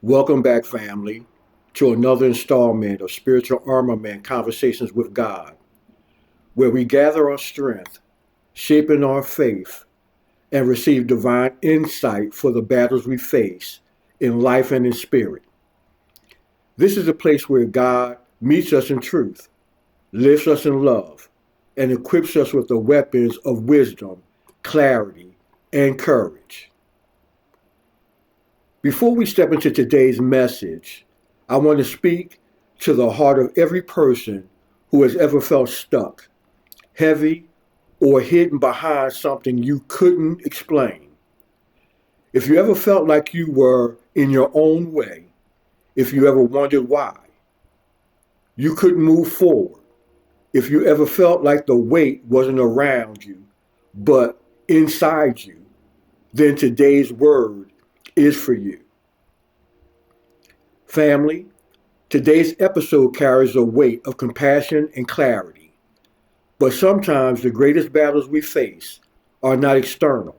Welcome back, family, to another installment of Spiritual Armament Conversations with God, where we gather our strength, shaping our faith, and receive divine insight for the battles we face in life and in spirit. This is a place where God meets us in truth, lifts us in love, and equips us with the weapons of wisdom, clarity, and courage. Before we step into today's message, I want to speak to the heart of every person who has ever felt stuck, heavy, or hidden behind something you couldn't explain. If you ever felt like you were in your own way, if you ever wondered why you couldn't move forward, if you ever felt like the weight wasn't around you, but inside you, then today's word is for you. Family, today's episode carries a weight of compassion and clarity. But sometimes the greatest battles we face are not external,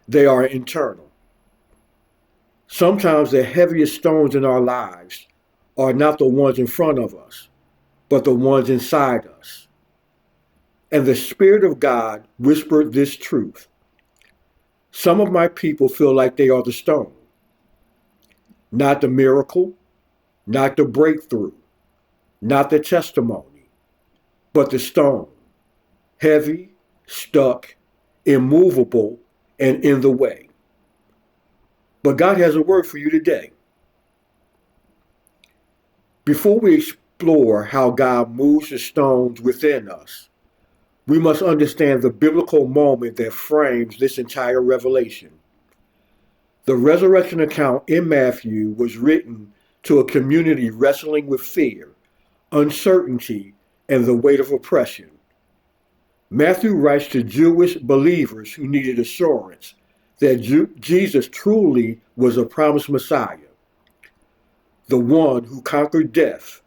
they are internal. Sometimes the heaviest stones in our lives are not the ones in front of us, but the ones inside us. And the Spirit of God whispered this truth. Some of my people feel like they are the stone, not the miracle, not the breakthrough, not the testimony, but the stone, heavy, stuck, immovable, and in the way. But God has a word for you today. Before we explore how God moves the stones within us, we must understand the biblical moment that frames this entire revelation. The resurrection account in Matthew was written to a community wrestling with fear, uncertainty, and the weight of oppression. Matthew writes to Jewish believers who needed assurance that Jesus truly was a promised Messiah, the one who conquered death,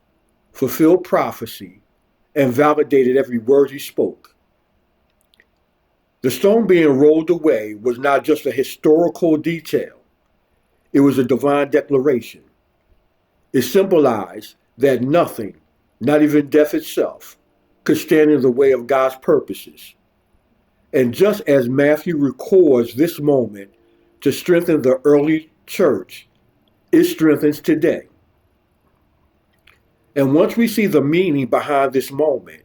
fulfilled prophecy, and validated every word he spoke. The stone being rolled away was not just a historical detail, it was a divine declaration. It symbolized that nothing, not even death itself, could stand in the way of God's purposes. And just as Matthew records this moment to strengthen the early church, it strengthens today. And once we see the meaning behind this moment,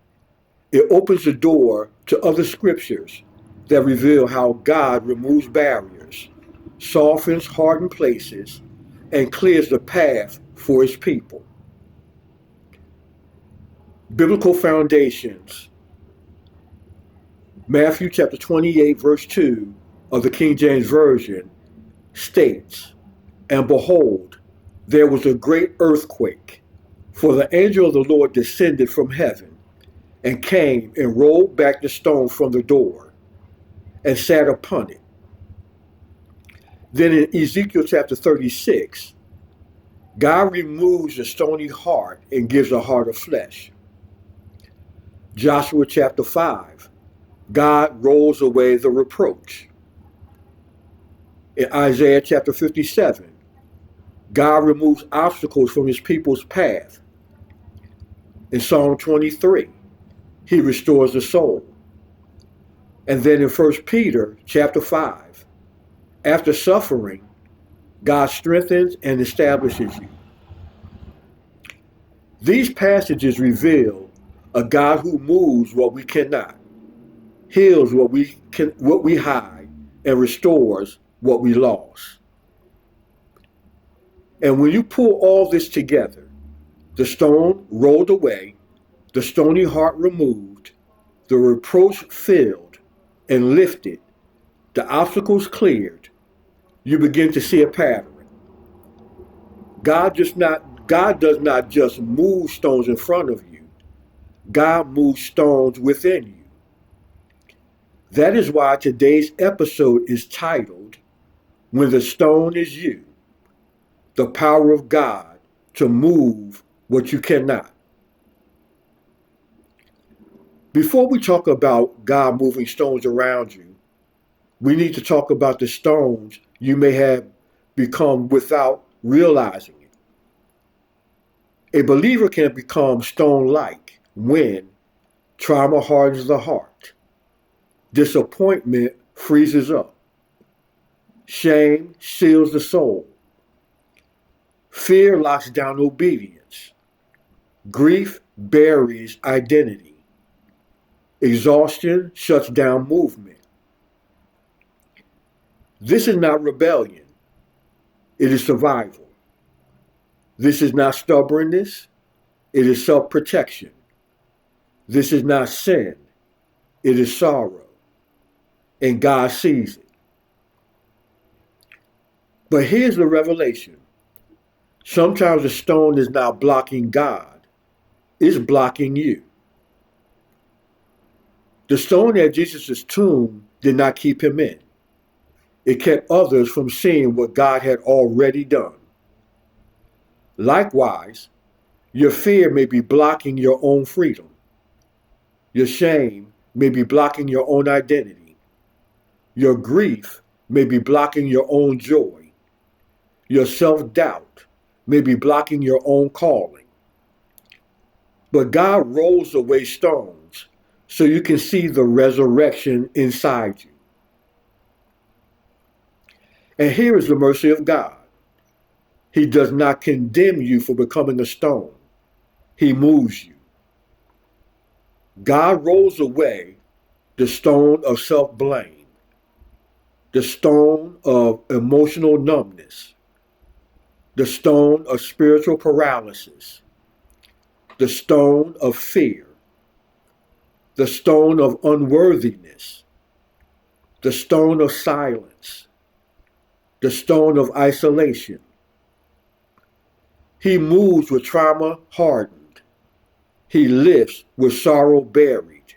it opens the door to other scriptures that reveal how God removes barriers, softens hardened places, and clears the path for his people. Biblical foundations. Matthew chapter 28, verse 2 of the King James Version states, "And behold, there was a great earthquake, for the angel of the Lord descended from heaven and came and rolled back the stone from the door and sat upon it." Then in Ezekiel chapter 36, God removes the stony heart and gives a heart of flesh. Joshua chapter 5, God rolls away the reproach. In Isaiah chapter 57, God removes obstacles from his people's path. In Psalm 23, he restores the soul. And then in 1 Peter chapter 5, after suffering, God strengthens and establishes you. These passages reveal a God who moves what we cannot, heals what we hide, and restores what we lost. And when you pull all this together, the stone rolled away, the stony heart removed, the reproach filled and lifted, the obstacles cleared, you begin to see a pattern. God does not just move stones in front of you. God moves stones within you. That is why today's episode is titled, "When the Stone is You, the Power of God to Move What You Cannot." Before we talk about God moving stones around you, we need to talk about the stones you may have become without realizing it. A believer can become stone-like when trauma hardens the heart, disappointment freezes up, shame seals the soul, fear locks down obedience, grief buries identity, exhaustion shuts down movement. This is not rebellion, it is survival. This is not stubbornness, it is self-protection. This is not sin, it is sorrow, and God sees it. But here's the revelation. Sometimes the stone is not blocking God, it's blocking you. The stone at Jesus' tomb did not keep him in. It kept others from seeing what God had already done. Likewise, your fear may be blocking your own freedom. Your shame may be blocking your own identity. Your grief may be blocking your own joy. Your self-doubt may be blocking your own calling. But God rolls away stones so you can see the resurrection inside you. And here is the mercy of God. He does not condemn you for becoming a stone. He moves you. God rolls away the stone of self-blame, the stone of emotional numbness, the stone of spiritual paralysis, the stone of fear, the stone of unworthiness, the stone of silence, the stone of isolation. He moves with trauma hardened. He lifts with sorrow buried.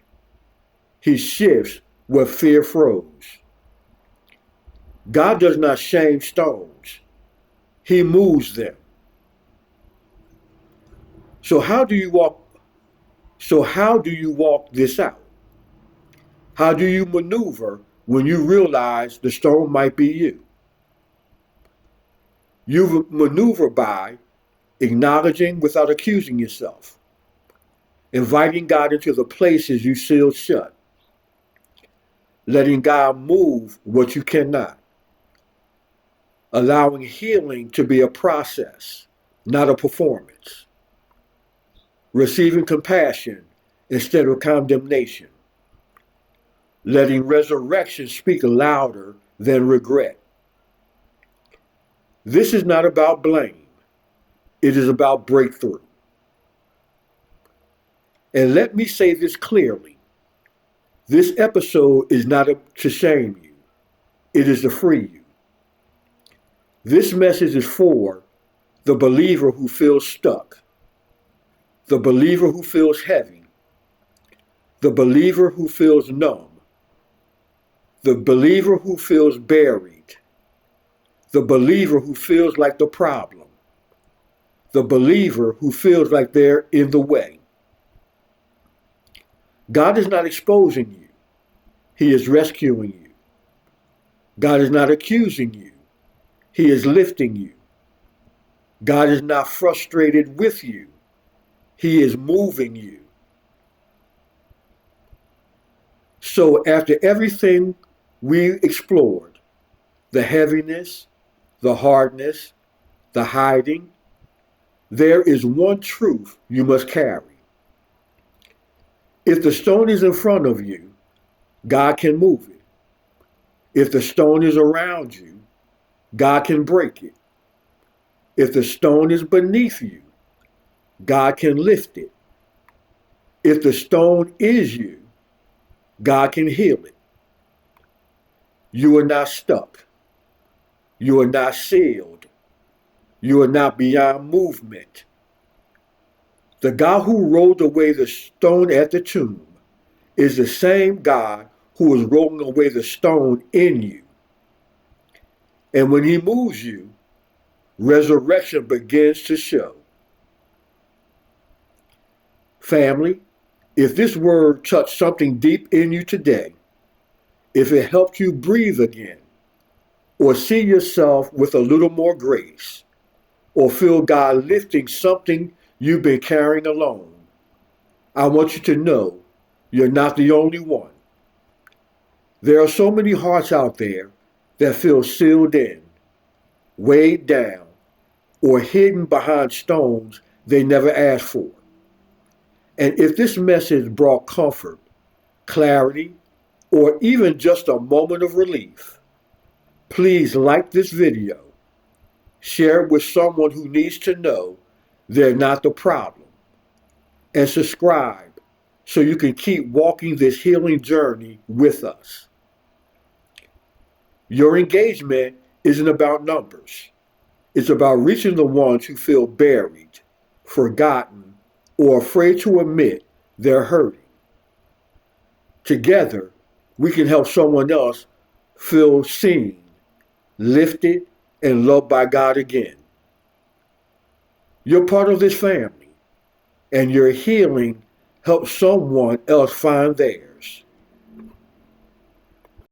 He shifts where fear froze. God does not shame stones. He moves them. So how do you walk this out? How do you maneuver when you realize the stone might be you? You maneuver by acknowledging without accusing yourself, inviting God into the places you sealed shut, letting God move what you cannot, allowing healing to be a process, not a performance, receiving compassion instead of condemnation, letting resurrection speak louder than regret. This is not about blame. It is about breakthrough. And let me say this clearly. This episode is not to shame you. It is to free you. This message is for the believer who feels stuck, the believer who feels heavy, the believer who feels numb, the believer who feels buried, the believer who feels like the problem, the believer who feels like they're in the way. God is not exposing you. He is rescuing you. God is not accusing you. He is lifting you. God is not frustrated with you. He is moving you. So after everything we explored, the heaviness, the hardness, the hiding, there is one truth you must carry. If the stone is in front of you, God can move it. If the stone is around you, God can break it. If the stone is beneath you, God can lift it. If the stone is you, God can heal it. You are not stuck. You are not sealed. You are not beyond movement. The God who rolled away the stone at the tomb is the same God who is rolling away the stone in you. And when he moves you, resurrection begins to show. Family, if this word touched something deep in you today, if it helped you breathe again, or see yourself with a little more grace, or feel God lifting something you've been carrying alone, I want you to know you're not the only one. There are so many hearts out there that feel sealed in, weighed down, or hidden behind stones they never asked for. And if this message brought comfort, clarity, or even just a moment of relief, please like this video, share it with someone who needs to know they're not the problem, and subscribe so you can keep walking this healing journey with us. Your engagement isn't about numbers. It's about reaching the ones who feel buried, forgotten, or afraid to admit they're hurting. Together, we can help someone else feel seen, lifted, and loved by God again. You're part of this family, and your healing helps someone else find theirs.